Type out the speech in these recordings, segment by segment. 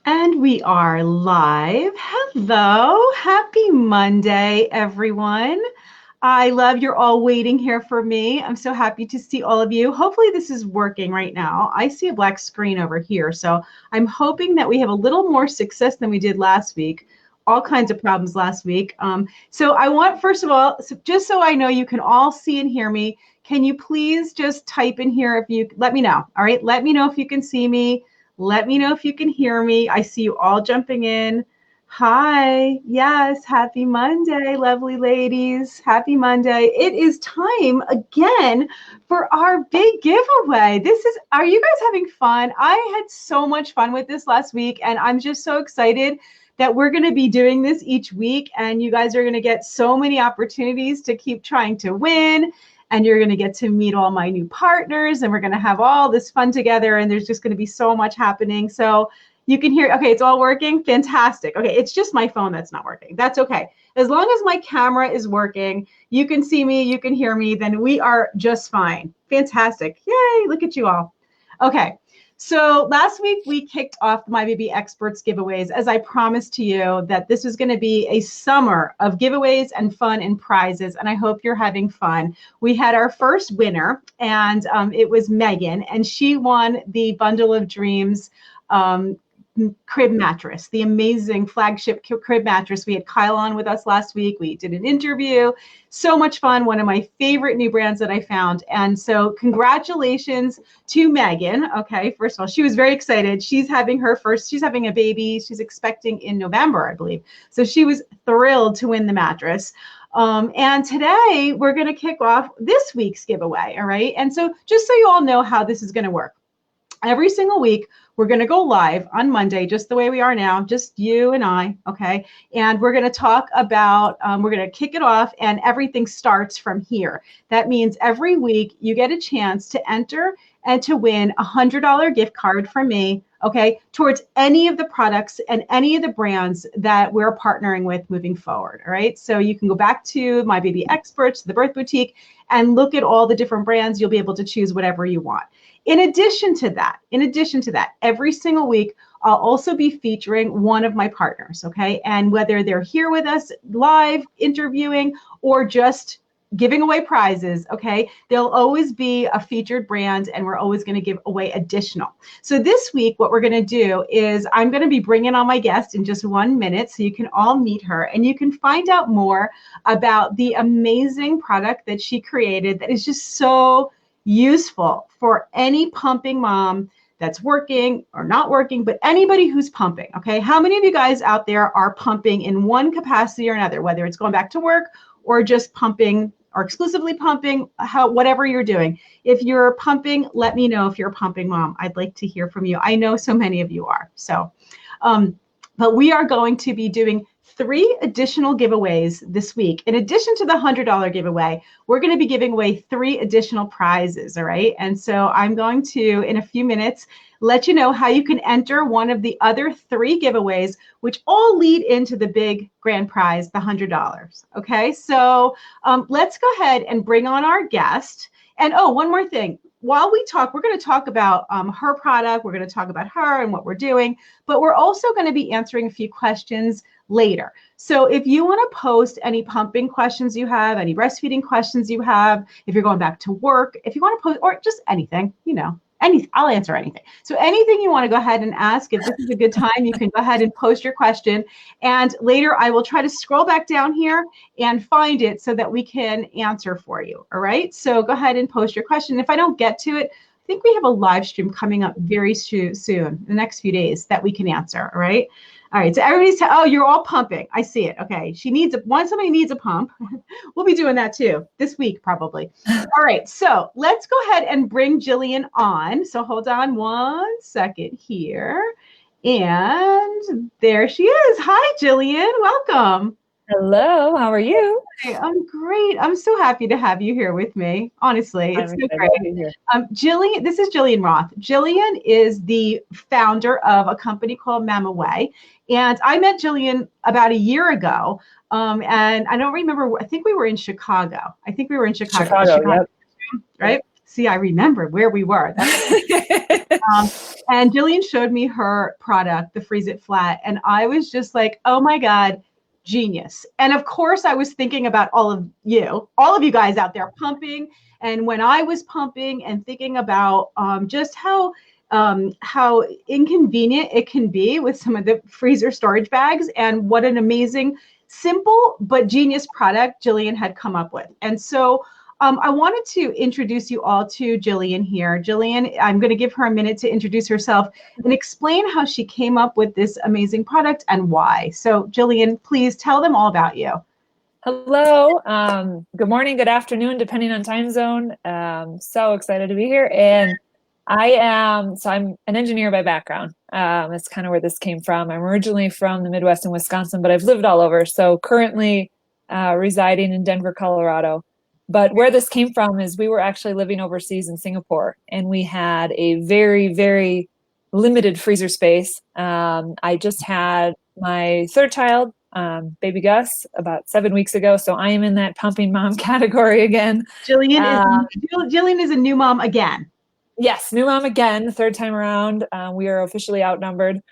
And we are live. Hello. Happy Monday, everyone. I love you're all waiting here for me. I'm so happy to see all of you. Hopefully this is working right now. I see a black screen over here. So I'm hoping that we have a little more success than we did last week. All kinds of problems last week. So I want, first of all, just so I know you can all see and hear me, can you please just type in here if you, let me know. All right. Let me know if you can see me. Let me know if you can hear me. I see you all jumping in. Hi. Yes. Happy Monday, lovely ladies. Happy Monday. It is time again for our big giveaway. Are you guys having fun? I had so much fun with this last week, and I'm just so excited that we're going to be doing this each week, and you guys are going to get so many opportunities to keep trying to win. And you're going to get to meet all my new partners, and we're going to have all this fun together, and there's just going to be so much happening. So you can hear, okay, it's all working. Fantastic. Okay, it's just my phone that's not working. That's okay. As long as my camera is working, you can see me, you can hear me, then we are just fine. Fantastic. Yay, look at you all. Okay. So last week we kicked off My Baby Experts giveaways, as I promised to you that this was going to be a summer of giveaways and fun and prizes, and I hope you're having fun. We had our first winner, and it was Megan, and she won the Bundle of Dreams crib mattress, the amazing flagship crib mattress. We had Kyle on with us last week. We did an interview. So much fun. One of my favorite new brands that I found. And so congratulations to Megan. Okay, first of all, she was very excited. She's having a baby. She's expecting in November, I believe. So she was thrilled to win the mattress. And today we're going to kick off this week's giveaway. All right. And so just so you all know how this is going to work. Every single week, we're going to go live on Monday, just the way we are now, just you and I, okay? And we're going to talk about, we're going to kick it off, and everything starts from here. That means every week you get a chance to enter and to win a $100 gift card from me, okay, towards any of the products and any of the brands that we're partnering with moving forward, all right? So you can go back to My Baby Experts, the Birth Boutique, and look at all the different brands. You'll be able to choose whatever you want. In addition to that, every single week, I'll also be featuring one of my partners, okay? And whether they're here with us live interviewing or just giving away prizes, okay? There'll always be a featured brand, and we're always going to give away additional. So this week, what we're going to do is I'm going to be bringing on my guest in just 1 minute, so you can all meet her and you can find out more about the amazing product that she created that is just so useful for any pumping mom that's working or not working, but anybody who's pumping, okay? How many of you guys out there are pumping in one capacity or another, whether it's going back to work or just pumping or exclusively pumping, whatever you're doing? If you're pumping, let me know if you're a pumping mom. I'd like to hear from you. I know so many of you are. So, but we are going to be doing 3 additional giveaways this week. In addition to the $100 giveaway, we're going to be giving away 3 additional prizes, all right? And so I'm going to, in a few minutes, let you know how you can enter one of the other 3 giveaways, which all lead into the big grand prize, the $100, okay? So let's go ahead and bring on our guest. And oh, one more thing. While we talk, we're going to talk about her product. We're going to talk about her and what we're doing, but we're also going to be answering a few questions later. So if you want to post any pumping questions you have, any breastfeeding questions you have, if you're going back to work, if you want to post, or just anything, you know, I'll answer anything. So anything you want to go ahead and ask, if this is a good time, you can go ahead and post your question. And later I will try to scroll back down here and find it so that we can answer for you. All right. So go ahead and post your question. If I don't get to it, I think we have a live stream coming up very soon, the next few days, that we can answer. All right. All right, so everybody's, oh, you're all pumping. I see it. Okay, somebody needs a pump. We'll be doing that too this week, probably. All right, so let's go ahead and bring Jillian on. So hold on 1 second here. And there she is. Hi, Jillian. Welcome. Hello, how are you? Hey, I'm great. I'm so happy to have you here with me. Honestly, it's so great. Jillian, this is Jillian Roth. Jillian is the founder of a company called MAMaway. And I met Jillian about a year ago. And I don't remember, I think we were in Chicago. Chicago, yep. Right? See, I remember where we were. And Jillian showed me her product, the Freeze It Flat, and I was just like, oh my God, genius. And of course, I was thinking about all of you guys out there pumping. And when I was pumping and thinking about just how inconvenient it can be with some of the freezer storage bags, and what an amazing, simple but genius product Jillian had come up with. And so I wanted to introduce you all to Jillian here. Jillian, I'm going to give her a minute to introduce herself and explain how she came up with this amazing product and why. So Jillian, please tell them all about you. Hello. Good morning, good afternoon, depending on time zone. So excited to be here. And I'm an engineer by background. That's kind of where this came from. I'm originally from the Midwest in Wisconsin, but I've lived all over. So currently residing in Denver, Colorado. But where this came from is we were actually living overseas in Singapore, and we had a very, very limited freezer space. I just had my third child, baby Gus, about 7 weeks ago. So I am in that pumping mom category again. Jillian is a new mom again. Yes, new mom again, third time around. We are officially outnumbered.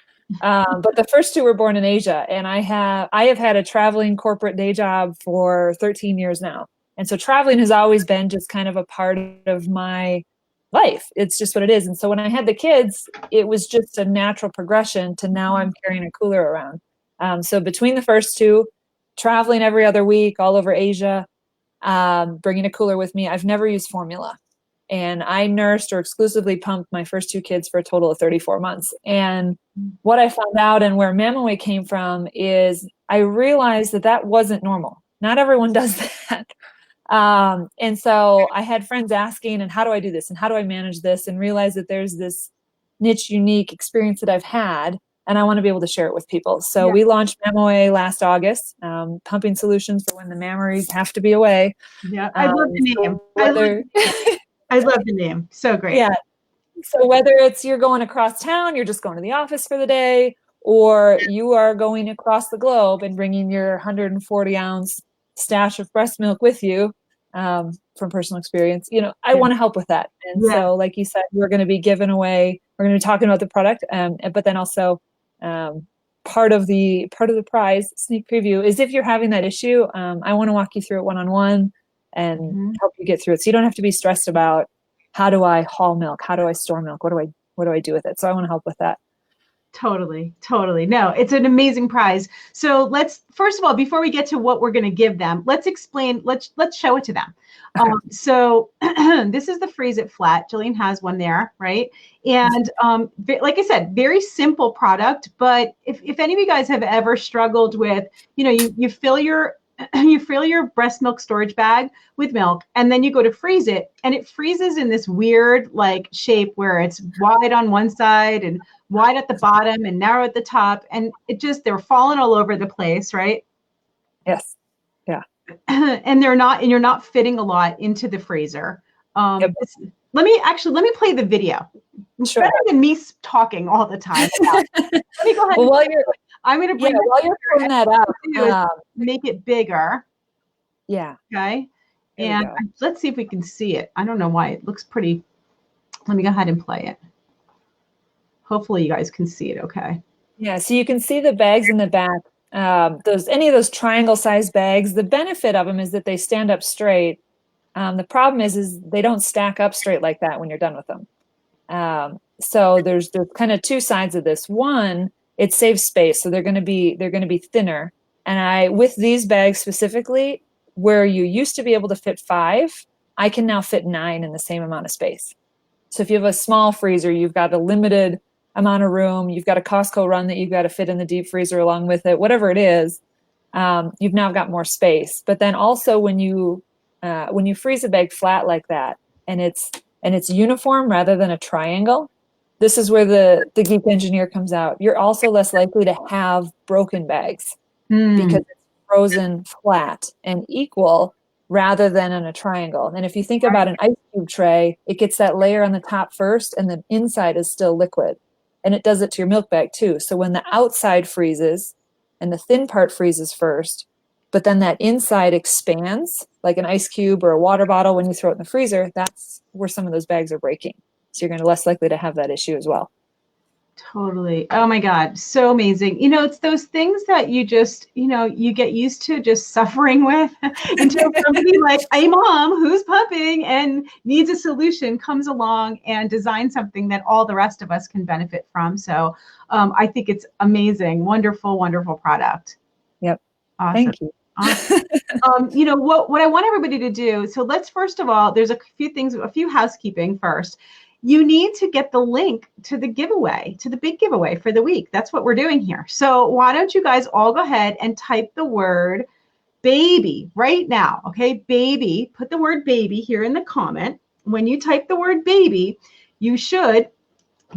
But the first two were born in Asia, and I have had a traveling corporate day job for 13 years now. And so traveling has always been just kind of a part of my life. It's just what it is. And so when I had the kids, it was just a natural progression to now I'm carrying a cooler around. So between the first two, traveling every other week all over Asia, bringing a cooler with me, I've never used formula. And I nursed or exclusively pumped my first two kids for a total of 34 months. And what I found out and where MAMaway came from is I realized that wasn't normal. Not everyone does that. And so I had friends asking, and how do I do this? And how do I manage this? And realize that there's this niche, unique experience that I've had, and I want to be able to share it with people. So we launched MAMaway last August, pumping solutions for when the mammaries have to be away. Yeah, I love the name. I love the name. So great. Yeah. So whether it's you're going across town, you're just going to the office for the day, or you are going across the globe and bringing your 140-ounce stash of breast milk with you, from personal experience, I want to help with that. And so, like you said, we're going to be giving away, we're going to be talking about the product, but then also part of the prize sneak preview is if you're having that issue, I want to walk you through it one-on-one and help you get through it. So you don't have to be stressed about how do I haul milk? How do I store milk? What do I do with it? So I want to help with that. Totally. No, it's an amazing prize. So let's, first of all, before we get to what we're going to give them, let's show it to them. So this is the Freeze It Flat. Jillian has one there, right? And like I said, very simple product, but if any of you guys have ever struggled with, you fill your breast milk storage bag with milk, and then you go to freeze it, and it freezes in this weird like shape where it's wide on one side and wide at the bottom and narrow at the top, and they're falling all over the place, right? Yes. Yeah. And you're not fitting a lot into the freezer. Let me play the video. Sure. Better than me talking all the time. Let me go ahead. Well, while you're pulling that out, make it bigger. Yeah. Okay. And let's see if we can see it. I don't know why it looks pretty. Let me go ahead and play it. Hopefully you guys can see it. Okay. Yeah. So you can see the bags in the back. Any of those triangle sized bags, the benefit of them is that they stand up straight. The problem is they don't stack up straight like that when you're done with them. So there's kind of two sides of this. One, it saves space. So they're going to be thinner. And with these bags specifically, where you used to be able to fit 5, I can now fit 9 in the same amount of space. So if you have a small freezer, you've got a limited amount of room, you've got a Costco run that you've got to fit in the deep freezer along with it, whatever it is, you've now got more space. But then also when you freeze a bag flat like that, and it's uniform rather than a triangle, this is where the geek engineer comes out. You're also less likely to have broken bags because it's frozen flat and equal rather than in a triangle. And if you think about an ice cube tray, it gets that layer on the top first and the inside is still liquid. And it does it to your milk bag too. So when the outside freezes and the thin part freezes first, but then that inside expands like an ice cube or a water bottle when you throw it in the freezer, that's where some of those bags are breaking. So you're going to be less likely to have that issue as well. Totally. Oh my God. So amazing. It's those things that you just, you get used to just suffering with until somebody like a mom who's pumping and needs a solution comes along and designs something that all the rest of us can benefit from. So I think it's amazing. Wonderful, wonderful product. Yep. Awesome. Thank you. Awesome. What I want everybody to do, so let's first of all, there's a few housekeeping first. You need to get the link to the giveaway, to the big giveaway for the week. That's what we're doing here. So why don't you guys all go ahead and type the word baby right now, okay? Baby, put the word baby here in the comment. When you type the word baby, you should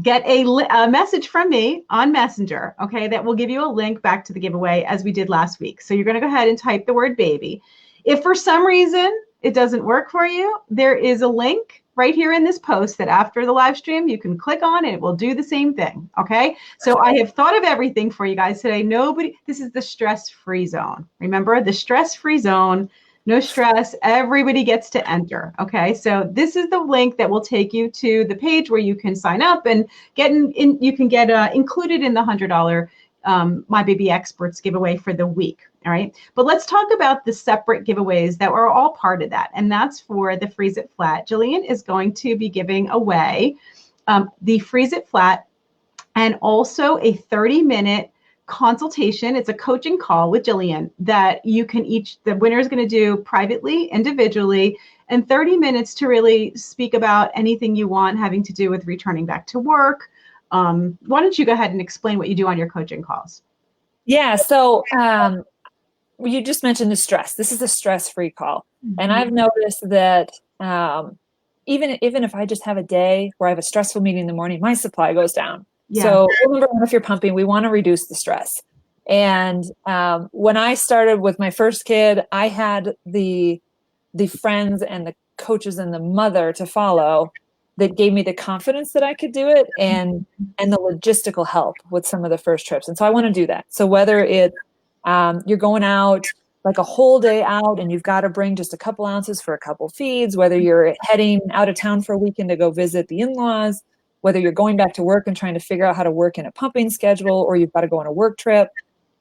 get a message from me on Messenger, okay, that will give you a link back to the giveaway as we did last week. So you're going to go ahead and type the word baby. If for some reason it doesn't work for you, there is a link right here in this post that after the live stream you can click on and it will do the same thing, okay? So I have thought of everything for you guys today. This is the stress-free zone. Remember, the stress-free zone. No stress, everybody gets to enter, okay? So this is the link that will take you to the page where you can sign up and you can get included in the $100 My Baby Experts giveaway for the week, all right? But let's talk about the separate giveaways that are all part of that, and that's for the Freeze It Flat. Jillian is going to be giving away the Freeze It Flat and also a 30-minute consultation. It's a coaching call with Jillian that the winner is going to do privately, individually, and 30 minutes to really speak about anything you want having to do with returning back to work. Why don't you go ahead and explain what you do on your coaching calls? Yeah. So you just mentioned the stress. This is a stress-free call. Mm-hmm. And I've noticed that even if I just have a day where I have a stressful meeting in the morning, my supply goes down. Yeah. So remember, if you're pumping, we want to reduce the stress. And when I started with my first kid, I had the friends and the coaches and the mother to follow that gave me the confidence that I could do it and the logistical help with some of the first trips. And so I want to do that. So whether it's you're going out like a whole day out and you've got to bring just a couple ounces for a couple feeds, whether you're heading out of town for a weekend to go visit the in-laws, whether you're going back to work and trying to figure out how to work in a pumping schedule, or you've got to go on a work trip,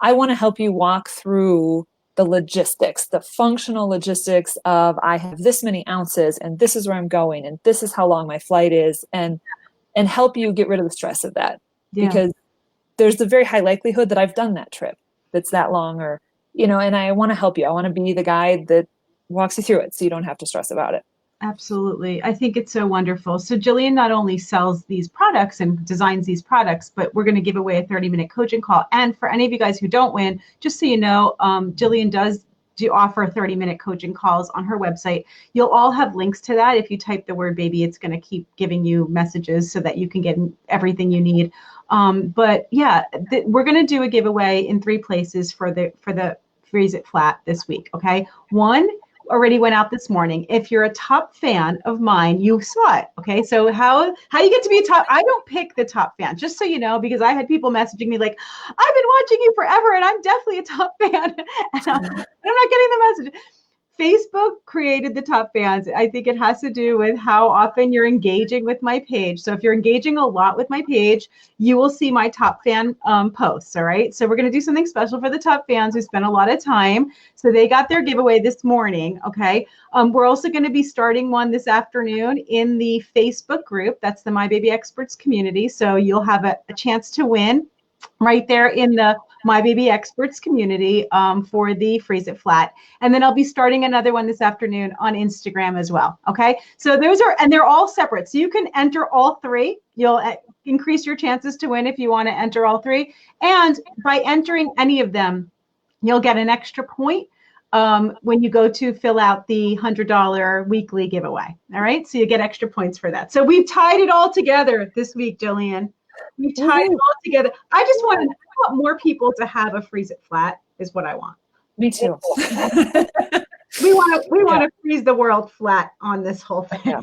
I want to help you walk through the logistics, the functional logistics of I have this many ounces and this is where I'm going and this is how long my flight is, and help you get rid of the stress of that. Yeah. Because there's the very high likelihood that I've done that trip that's that long, or, and I want to help you. I want to be the guide that walks you through it so you don't have to stress about it. Absolutely. I think it's so wonderful. So Jillian not only sells these products and designs these products, but we're going to give away a 30-minute coaching call. And for any of you guys who don't win, just so you know, Jillian does offer 30-minute coaching calls on her website. You'll all have links to that. If you type the word baby, it's going to keep giving you messages so that you can get everything you need. But yeah, we're going to do a giveaway in 3 places for the Freeze It Flat this week. Okay. One already went out this morning. If you're a top fan of mine, you saw it. Okay. So how you get to be a top, I don't pick the top fan, just so you know, because I had people messaging me like, I've been watching you forever and I'm definitely a top fan. And I'm not getting the message. Facebook created the top fans. I think it has to do with how often you're engaging with my page. So if you're engaging a lot with my page, you will see my top fan posts. All right. So we're going to do something special for the top fans who spent a lot of time. So they got their giveaway this morning. Okay. We're also going to be starting one this afternoon in the Facebook group. That's the My Baby Experts community. So you'll have a chance to win right there in the My Baby Experts community for the Freeze It Flat. And then I'll be starting another one this afternoon on Instagram as well. Okay. So they're all separate. So you can enter all 3. You'll increase your chances to win if you want to enter all 3. And by entering any of them, you'll get an extra point when you go to fill out the $100 weekly giveaway. All right. So you get extra points for that. So we've tied it all together this week, Jillian. We tied it all together. I just want more people to have a Freeze It Flat is what I want. Me too. we want to freeze the world flat on this whole thing. Yeah.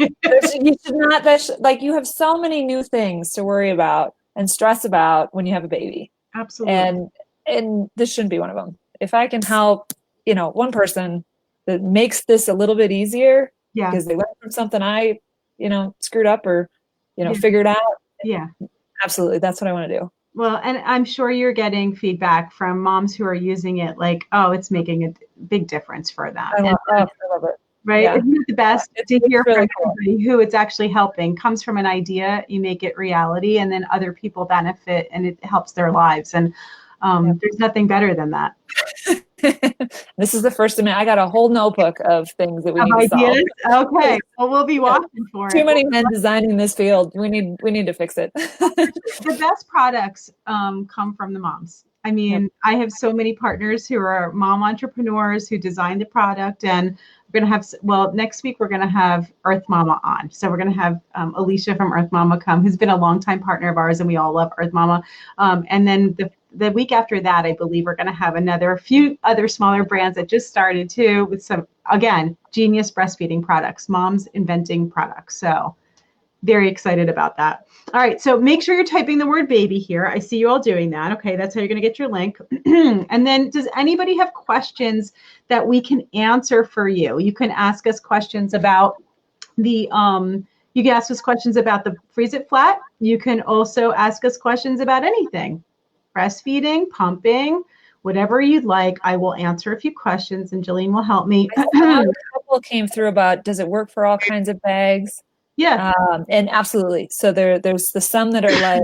You should not. You have so many new things to worry about and stress about when you have a baby. Absolutely. And this shouldn't be one of them. If I can help, one person that makes this a little bit easier, because they learned from something I, screwed up or, figured out. Yeah. Absolutely. That's what I want to do. Well, and I'm sure you're getting feedback from moms who are using it like, oh, it's making a big difference for them. I love it. Right? Yeah. Isn't it the best to It's hear really from cool. somebody who it's actually helping? Comes from an idea, you make it reality, and then other people benefit, and it helps their lives. And there's nothing better than that. This is the first of I got a whole notebook of things that we Of need to solve. ideas? Okay. Well, we'll be watching for it. Too many men designing this field. We need to fix it. The best products come from the moms. I mean, I have so many partners who are mom entrepreneurs who design the product, and we're going to have, well, next week we're going to have Earth Mama on. So we're going to have Alicia from Earth Mama come, who's been a longtime partner of ours, and we all love Earth Mama. And then the week after that, I believe we're going to have a few other smaller brands that just started too, with some, again, genius breastfeeding products, moms inventing products. So very excited about that. All right, so make sure you're typing the word baby here. I see you all doing that. Okay, that's how you're going to get your link. And then does anybody have questions that we can answer for you? You can ask us questions about the you can ask us questions about the freeze it flat. You can also ask us questions about anything. Breastfeeding, pumping, whatever you'd like. I will answer a few questions and Jillian will help me. A couple came through about, does it work for all kinds of bags? Yeah. And absolutely. So there's the some that are like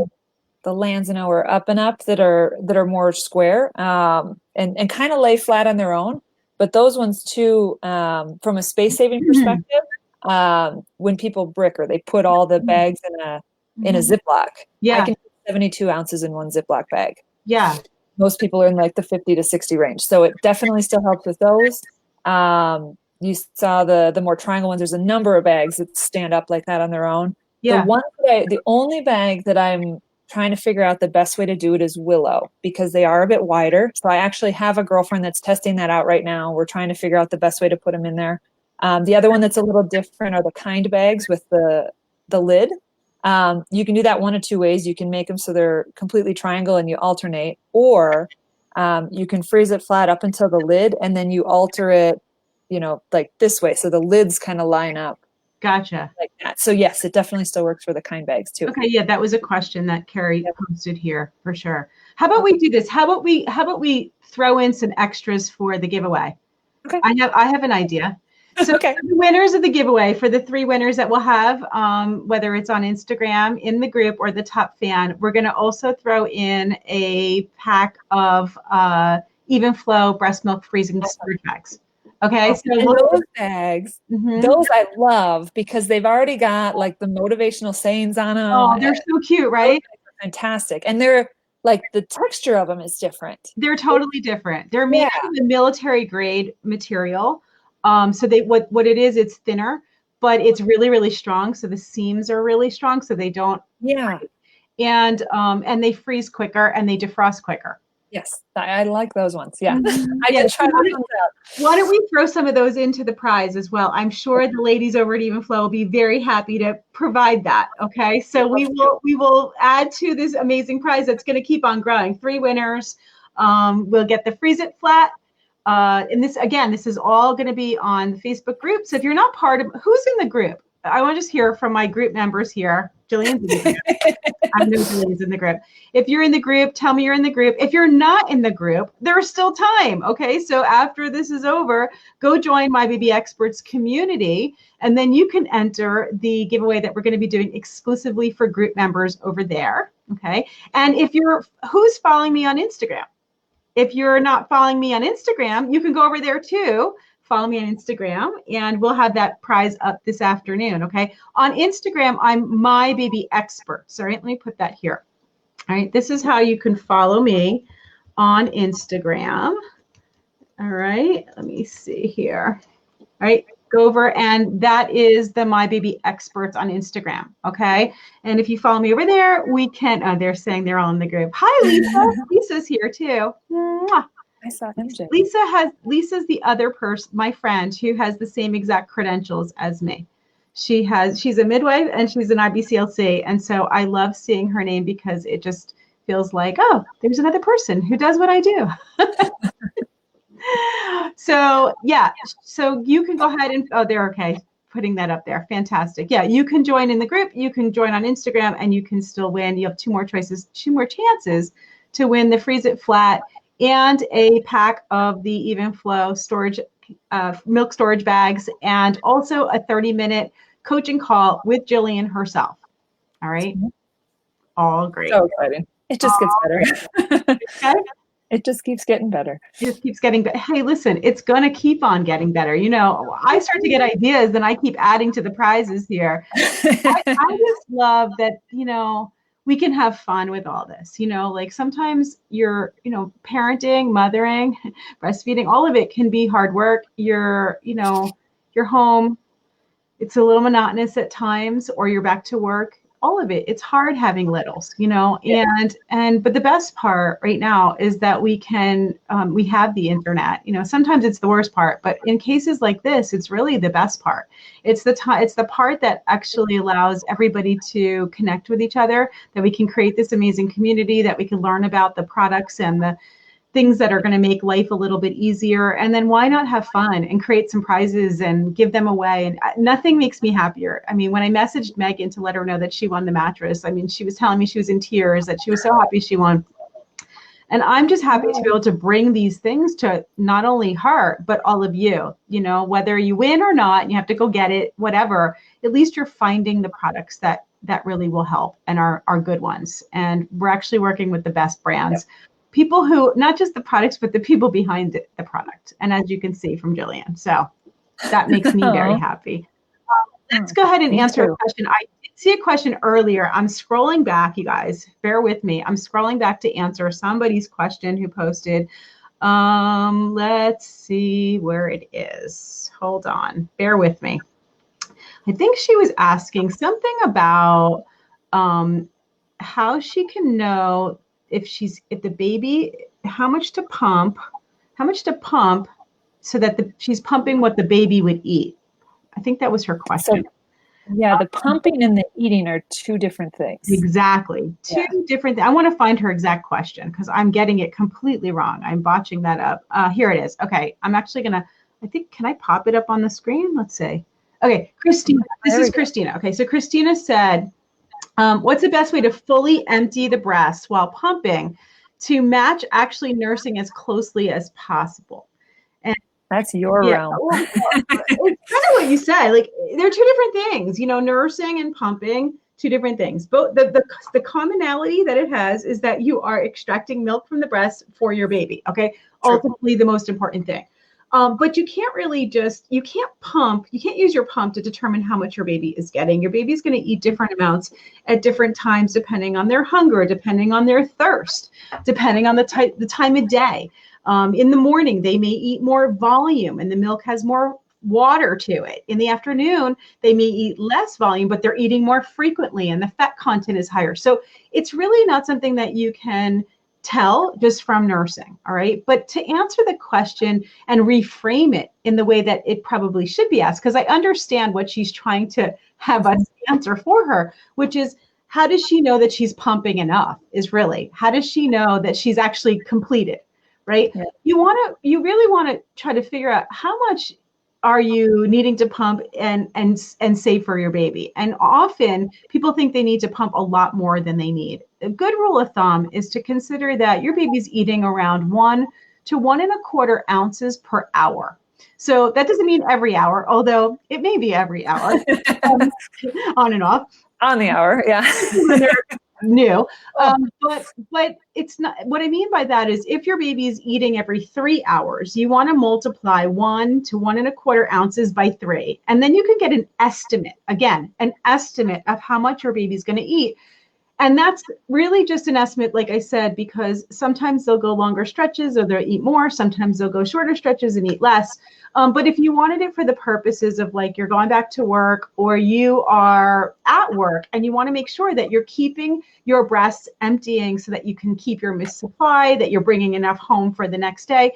the Lanzano or Up and Up that are more square and kind of lay flat on their own. But those ones too, from a space saving perspective, when people brick or they put all the bags in a Ziploc, Yeah. I can put 72 ounces in one Ziploc bag. Yeah. Most people are in like the 50 to 60 range. So it definitely still helps with those. You saw the more triangle ones. There's a number of bags that stand up like that on their own. Yeah. The only bag that I'm trying to figure out the best way to do it is Willow, because they are a bit wider. So I actually have a girlfriend that's testing that out right now. We're trying to figure out the best way to put them in there. The other one that's a little different are the kind bags with the lid. You can do that one of two ways. You can make them so they're completely triangle and you alternate, or you can freeze it flat up until the lid and then you alter it, like this way. So the lids kind of line up. Gotcha. Like that. So yes, it definitely still works for the kind bags too. Okay. Yeah. That was a question that Carrie posted here for sure. How about we do this? How about we throw in some extras for the giveaway? Okay. I have an idea. So okay. The winners of the giveaway, for the 3 winners that we'll have, whether it's on Instagram, in the group, or the top fan, we're going to also throw in a pack of Evenflo breast milk freezing storage bags. Okay. So those bags, those I love because they've already got like the motivational sayings on them. Oh, they're so cute, right? Fantastic. And they're like, the texture of them is different. They're totally different. They're made out of the military grade material. So what it is, it's thinner, but it's really, really strong. So the seams are really strong, so they don't. Yeah. And they freeze quicker and they defrost quicker. Yes, I like those ones. Yeah, I did try those ones out. Why don't we throw some of those into the prize as well? I'm sure the ladies over at Evenflo will be very happy to provide that. Okay, so we will add to this amazing prize that's going to keep on growing. 3 winners. We'll get the freeze it flat. And this is all going to be on the Facebook group. So if you're not part of, who's in the group? I want to just hear from my group members here. Jillian's in the group. I know Jillian's in the group. If you're in the group, tell me you're in the group. If you're not in the group, there's still time. Okay, so after this is over, go join My Baby Experts community, and then you can enter the giveaway that we're going to be doing exclusively for group members over there. Okay, and who's following me on Instagram? If you're not following me on Instagram, you can go over there too. Follow me on Instagram, and we'll have that prize up this afternoon, okay? On Instagram, I'm My Baby Experts. All right, let me put that here. All right, this is how you can follow me on Instagram. All right, let me see here. All right, go over, and that is the My Baby Experts on Instagram, okay? And if you follow me over there, we can, they're saying they're all in the group. Hi, Lisa. Lisa's here too. Mwah. I saw him too. Lisa's the other person, my friend, who has the same exact credentials as me. She's a midwife and she's an IBCLC. And so I love seeing her name because it just feels like, oh, there's another person who does what I do. So yeah, so you can go ahead and, oh, they're okay. putting that up there. Fantastic. Yeah, you can join in the group. You can join on Instagram, and you can still win. You have two more chances to win the Freeze It Flat and a pack of the Evenflo storage milk storage bags, and also a 30-minute coaching call with Jillian herself. All right. All great. So exciting. It just gets better. Okay. It just keeps getting better. It just keeps getting better. Hey, listen, it's going to keep on getting better. You know, I start to get ideas and I keep adding to the prizes here. I just love that, you know, we can have fun with all this. You know, like sometimes you're, you know, parenting, mothering, breastfeeding, all of it can be hard work. You're, you know, you're home. It's a little monotonous at times, or you're back to work. All of it. It's hard having littles, you know, but the best part right now is that we can, we have the internet. You know, sometimes it's the worst part, but in cases like this, it's really the best part. It's the part that actually allows everybody to connect with each other, that we can create this amazing community, that we can learn about the products and the things that are going to make life a little bit easier. And then why not have fun and create some prizes and give them away? And nothing makes me happier. I mean, when I messaged Megan to let her know that she won the mattress, I mean, she was telling me she was in tears, that she was so happy she won. And I'm just happy to be able to bring these things to not only her, but all of you, you know, whether you win or not, you have to go get it, whatever, at least you're finding the products that really will help and are good ones. And we're actually working with the best brands. Yep. People who, not just the products, but the people behind the product. And as you can see from Jillian. So that makes me very happy. Let's go ahead and answer a question. I did see a question earlier. I'm scrolling back, you guys. Bear with me. I'm scrolling back to answer somebody's question who posted. Let's see where it is. Hold on. Bear with me. I think she was asking something about how she can know if the baby, how much to pump so that she's pumping what the baby would eat. I think that was her question. So, yeah, the pumping and the eating are two different things. Exactly. Two different things. I want to find her exact question because I'm getting it completely wrong. I'm botching that up. Here it is. Okay. I'm actually going to, I think, can I pop it up on the screen? Let's see. Okay. Christina. This is Christina. Okay. So Christina said, what's the best way to fully empty the breast while pumping to match actually nursing as closely as possible? And that's your realm. Well, it's kind of what you said. Like, they're two different things, you know, nursing and pumping, two different things. Both the commonality that it has is that you are extracting milk from the breast for your baby. Okay. True. Ultimately, the most important thing. But you can't really you can't use your pump to determine how much your baby is getting. Your baby's going to eat different amounts at different times, depending on their hunger, depending on their thirst, depending on the time of day. In the morning, they may eat more volume and the milk has more water to it. In the afternoon, they may eat less volume, but they're eating more frequently and the fat content is higher. So it's really not something that you can tell just from nursing. All right. But to answer the question and reframe it in the way that it probably should be asked, because I understand what she's trying to have us answer for her, which is, how does she know that she's pumping enough? How does she know that she's actually completed? Right. Yeah. You really want to try to figure out how much are you needing to pump and save for your baby? And often people think they need to pump a lot more than they need. A good rule of thumb is to consider that your baby's eating around 1 to 1.25 ounces per hour. So that doesn't mean every hour, although it may be every hour, on and off. On the hour, yeah. New. But it's not, what I mean by that is if your baby is eating every 3 hours, you want to multiply 1 to 1.25 ounces by 3. And then you can get an estimate of how much your baby's going to eat. And that's really just an estimate, like I said, because sometimes they'll go longer stretches or they'll eat more. Sometimes they'll go shorter stretches and eat less. But if you wanted it for the purposes of like you're going back to work or you are at work and you want to make sure that you're keeping your breasts emptying so that you can keep your supply, that you're bringing enough home for the next day,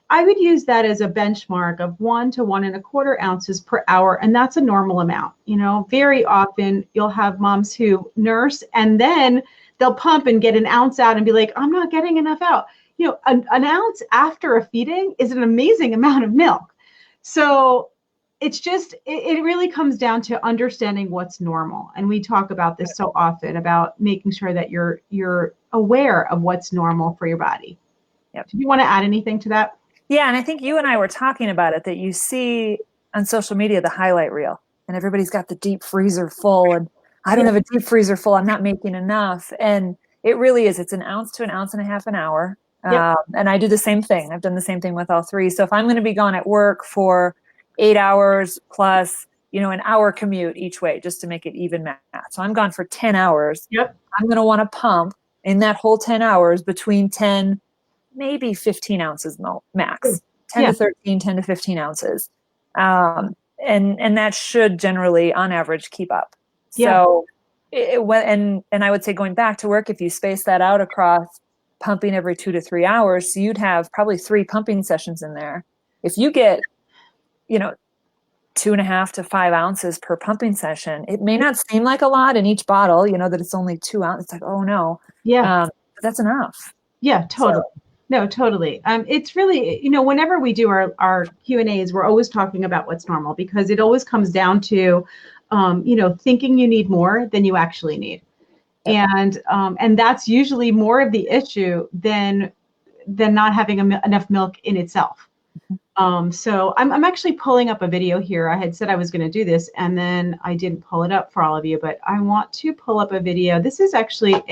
I would use that as a benchmark of 1 to 1.25 ounces per hour. And that's a normal amount. You know, very often you'll have moms who nurse and then they'll pump and get an ounce out and be like, I'm not getting enough out. You know, an ounce after a feeding is an amazing amount of milk. So it's just, it really comes down to understanding what's normal. And we talk about this so often about making sure that you're aware of what's normal for your body. Yep. Do you want to add anything to that? Yeah, and I think you and I were talking about it, that you see on social media the highlight reel, and everybody's got the deep freezer full, and I don't have a deep freezer full, I'm not making enough. And it really is, it's an ounce to an ounce and a half an hour. Yep. And I do the same thing. I've done the same thing with all three. So if I'm going to be gone at work for 8 hours plus, an hour commute each way, just to make it even math. So I'm gone for 10 hours. Yep. I'm going to want to pump in that whole 10 hours between 10, maybe 15 ounces max, 10 to 13, 10 to 15 ounces. And that should generally, on average, keep up. So, and I would say going back to work, if you space that out across pumping every 2 to 3 hours, so you'd have probably 3 pumping sessions in there. If you get, 2.5 to 5 ounces per pumping session, it may not seem like a lot in each bottle, that it's only 2 ounces. It's like, oh no. Yeah. But that's enough. Yeah, totally. So, no, totally. It's really, whenever we do our Q&As, we're always talking about what's normal, because it always comes down to, thinking you need more than you actually need. Yep. And that's usually more of the issue than not having enough milk in itself. So I'm actually pulling up a video here. I had said I was going to do this, and then I didn't pull it up for all of you, but I want to pull up a video. This is actually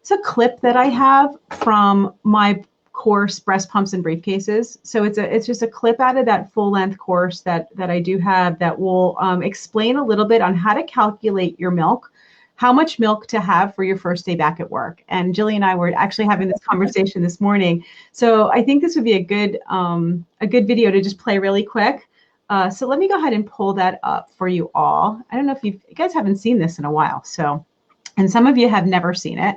it's a clip that I have from my course, Breast Pumps and Briefcases. So it's just a clip out of that full length course that I do have, that will explain a little bit on how to calculate your milk, how much milk to have for your first day back at work. And Jillian and I were actually having this conversation this morning. So I think this would be a good video to just play really quick. So let me go ahead and pull that up for you all. I don't know if you guys haven't seen this in a while. So, and some of you have never seen it.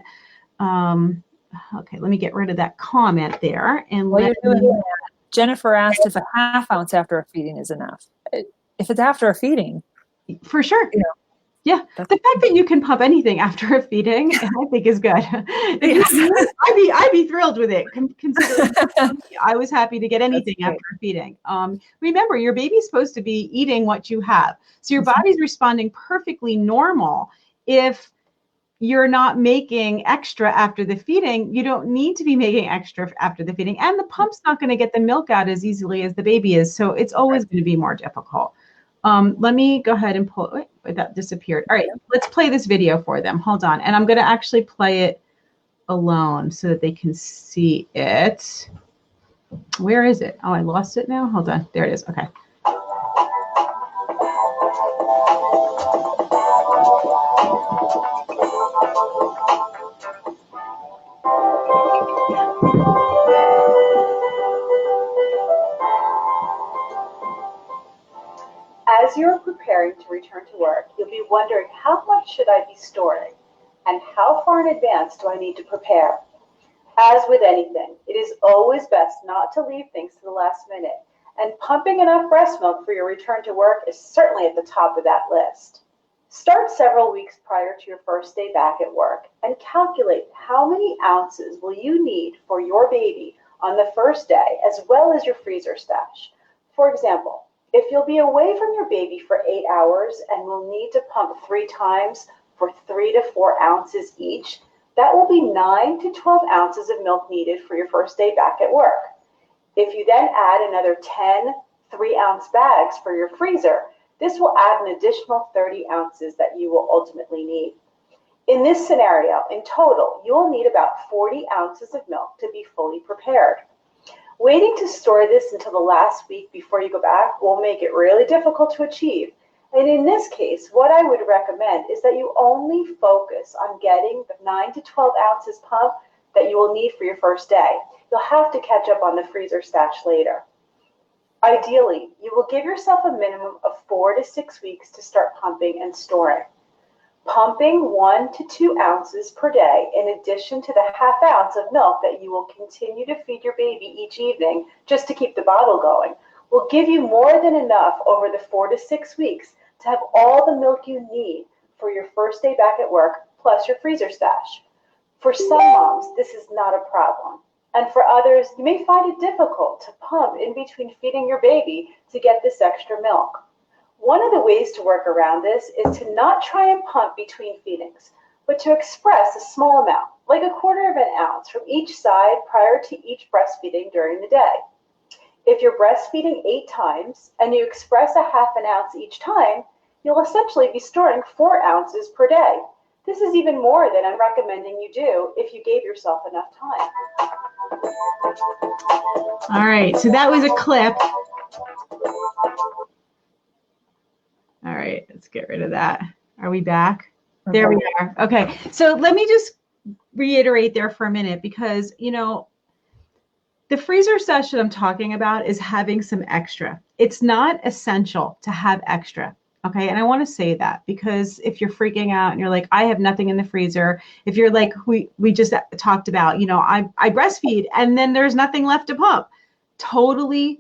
Okay, let me get rid of that comment there. And Jennifer asked if a half ounce after a feeding is enough. If it's after a feeding, for sure. Yeah, the fact that you can pump anything after a feeding, I think, is good. I'd be thrilled with it. Considering I was happy to get anything after a feeding. Remember, your baby's supposed to be eating what you have, so your body's responding perfectly normal. If you're not making extra after the feeding, you don't need to be making extra after the feeding, and the pump's not going to get the milk out as easily as the baby is, so it's always going to be more difficult. Let me go ahead and pull it. Wait, that disappeared. All right, let's play this video for them. Hold on. And I'm going to actually play it alone so that they can see it. Where is it? Oh, I lost it now. Hold on. There it is. Okay. As you are preparing to return to work, you'll be wondering, how much should I be storing? And how far in advance do I need to prepare? As with anything, it is always best not to leave things to the last minute, and pumping enough breast milk for your return to work is certainly at the top of that list. Start several weeks prior to your first day back at work and calculate how many ounces will you need for your baby on the first day, as well as your freezer stash. For example, if you'll be away from your baby for 8 hours and will need to pump 3 times for 3 to 4 ounces each, that will be 9 to 12 ounces of milk needed for your first day back at work. If you then add another 10 3-ounce bags for your freezer, this will add an additional 30 ounces that you will ultimately need. In this scenario, in total, you will need about 40 ounces of milk to be fully prepared. Waiting to store this until the last week before you go back will make it really difficult to achieve. And in this case, what I would recommend is that you only focus on getting the 9 to 12 ounces pump that you will need for your first day. You'll have to catch up on the freezer stash later. Ideally, you will give yourself a minimum of 4 to 6 weeks to start pumping and storing. Pumping 1 to 2 ounces per day, in addition to the ½ ounce of milk that you will continue to feed your baby each evening just to keep the bottle going, will give you more than enough over the 4 to 6 weeks to have all the milk you need for your first day back at work, plus your freezer stash. For some moms, this is not a problem. And for others, you may find it difficult to pump in between feeding your baby to get this extra milk. One of the ways to work around this is to not try and pump between feedings, but to express a small amount, like 1/4 of an ounce from each side prior to each breastfeeding during the day. If you're breastfeeding 8 times and you express 1/2 ounce each time, you'll essentially be storing 4 ounces per day. This is even more than I'm recommending you do if you gave yourself enough time. All right, so that was a clip. All right, let's get rid of that. Are we back? There we are. Okay, so let me just reiterate there for a minute because, you know, the freezer stash that I'm talking about is having some extra. It's not essential to have extra. Okay, and I want to say that because if you're freaking out and you're like, I have nothing in the freezer, if you're like we just talked about, you know, I breastfeed and then there's nothing left to pump, totally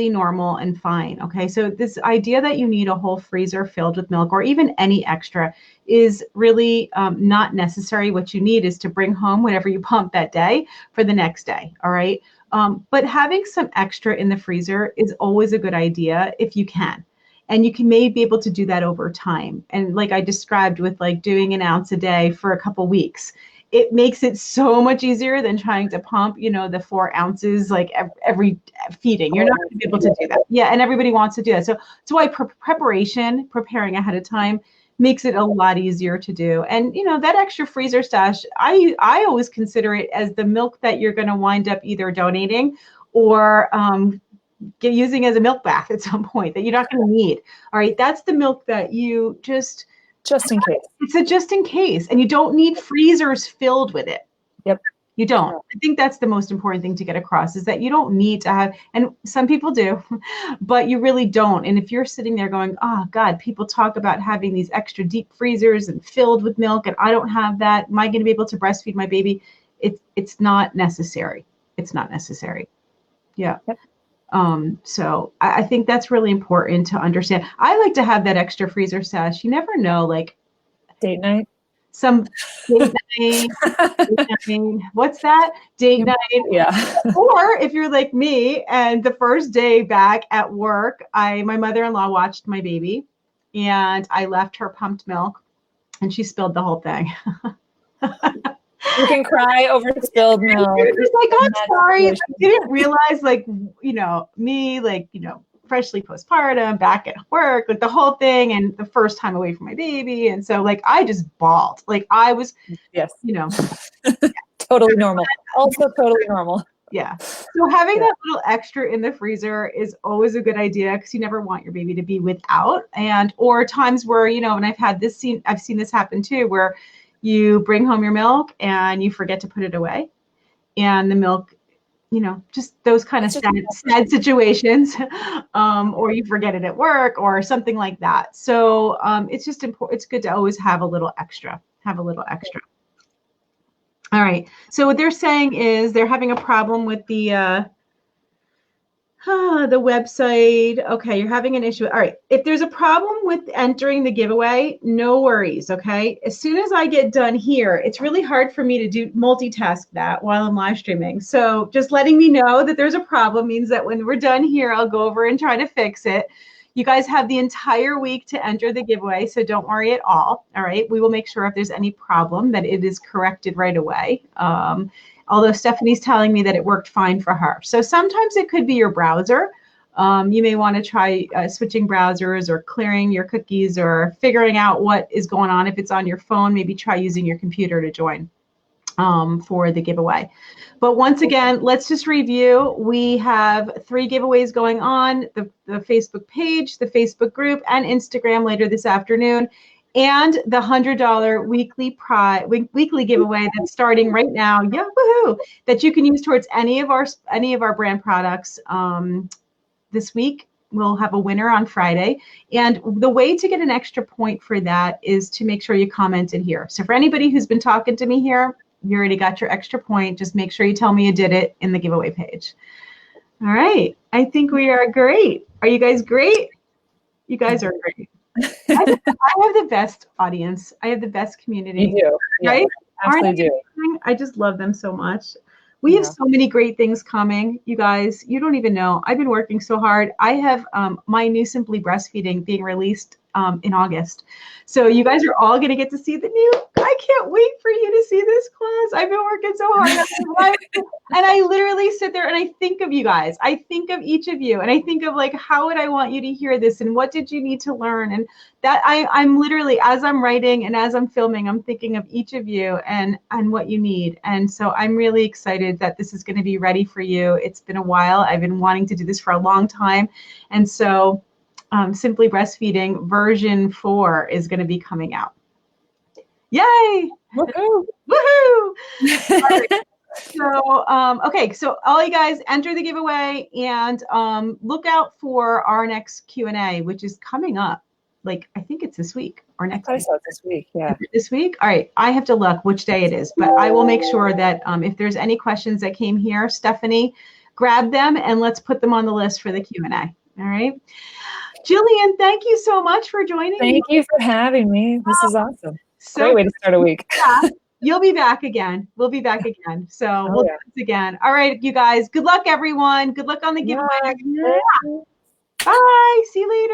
normal and fine. Okay, so this idea that you need a whole freezer filled with milk or even any extra is really not necessary. What you need is to bring home whatever you pump that day for the next day. All right, but having some extra in the freezer is always a good idea if you can. And you can maybe be able to do that over time. And like I described with like doing 1 ounce a day for a couple weeks, it makes it so much easier than trying to pump, you know, the 4 ounces like every feeding. You're not going to be able to do that. Yeah, and everybody wants to do that. So that's why preparing ahead of time makes it a lot easier to do. And, you know, that extra freezer stash, I always consider it as the milk that you're going to wind up either donating or using as a milk bath at some point that you're not going to need. All right, that's the milk that you just in case. It's a just in case, and you don't need freezers filled with it. Yep. You don't. I think that's the most important thing to get across is that you don't need to have, and some people do, but you really don't. And if you're sitting there going, oh God, people talk about having these extra deep freezers and filled with milk, and I don't have that. Am I going to be able to breastfeed my baby? It's not necessary. It's not necessary. Yeah. Yep. So I think that's really important to understand. I like to have that extra freezer stash. You never know, like date night. Some date night. What's that? Date night. Yeah. Or if you're like me and the first day back at work, my mother-in-law watched my baby and I left her pumped milk and she spilled the whole thing. You can cry over spilled milk. It's like, I'm sorry. I didn't realize, like, you know, me, like, you know, freshly postpartum, back at work, like the whole thing, and the first time away from my baby. And so, like, I just bawled. Like, I was, yes, you know. Totally normal. Also totally normal. Yeah. So having that little extra in the freezer is always a good idea because you never want your baby to be without. And, or times where, you know, and I've seen this happen too, where you bring home your milk and you forget to put it away, and the milk, you know, just those kind of sad situations, or you forget it at work or something like that. So it's just important. It's good to always have a little extra. All right. So what they're saying is they're having a problem with the website. Okay, you're having an issue. All right. If there's a problem with entering the giveaway, no worries. Okay. As soon as I get done here, it's really hard for me to do multitask that while I'm live streaming. So just letting me know that there's a problem means that when we're done here, I'll go over and try to fix it. You guys have the entire week to enter the giveaway, so don't worry at all. All right. We will make sure if there's any problem that it is corrected right away. Although Stephanie's telling me that it worked fine for her. So sometimes it could be your browser. You may want to try switching browsers or clearing your cookies or figuring out what is going on. If it's on your phone, maybe try using your computer to join for the giveaway. But once again, let's just review. We have 3 giveaways going on, the Facebook page, the Facebook group, and Instagram later this afternoon. And the $100 weekly giveaway that's starting right now, yahoo! That you can use towards any of our brand products this week. We'll have a winner on Friday. And the way to get an extra point for that is to make sure you comment in here. So for anybody who's been talking to me here, you already got your extra point. Just make sure you tell me you did it in the giveaway page. All right. I think we are great. Are you guys great? You guys are great. I have the best audience. I have the best community. You do. Right? Yeah, absolutely do. I just love them so much. We have so many great things coming, you guys. You don't even know. I've been working so hard. I have my new Simply Breastfeeding being released in August. So you guys are all going to get to see the new. I can't wait for you to see this class. I've been working so hard. And I literally sit there and I think of you guys. I think of each of you and I think of like, how would I want you to hear this? And what did you need to learn? And that I'm literally, as I'm writing and as I'm filming, I'm thinking of each of you and what you need. And so I'm really excited that this is going to be ready for you. It's been a while. I've been wanting to do this for a long time. And so Simply Breastfeeding version 4 is going to be coming out. Yay! Woohoo! Woohoo! All right. So, okay, so all you guys enter the giveaway and look out for our next Q&A, which is coming up. Like, I think it's this week or next week. I saw it this week, yeah. This week? All right, I have to look which day it is, but I will make sure that if there's any questions that came here, Stephanie, grab them and let's put them on the list for the Q&A. All right. Jillian, thank you so much for joining me. Thank you for having me. This is awesome. So great way to start a week. Yeah, you'll be back again. We'll be back again. So we'll do this again. All right, you guys. Good luck, everyone. Good luck on the giveaway. Yeah. Bye. See you later.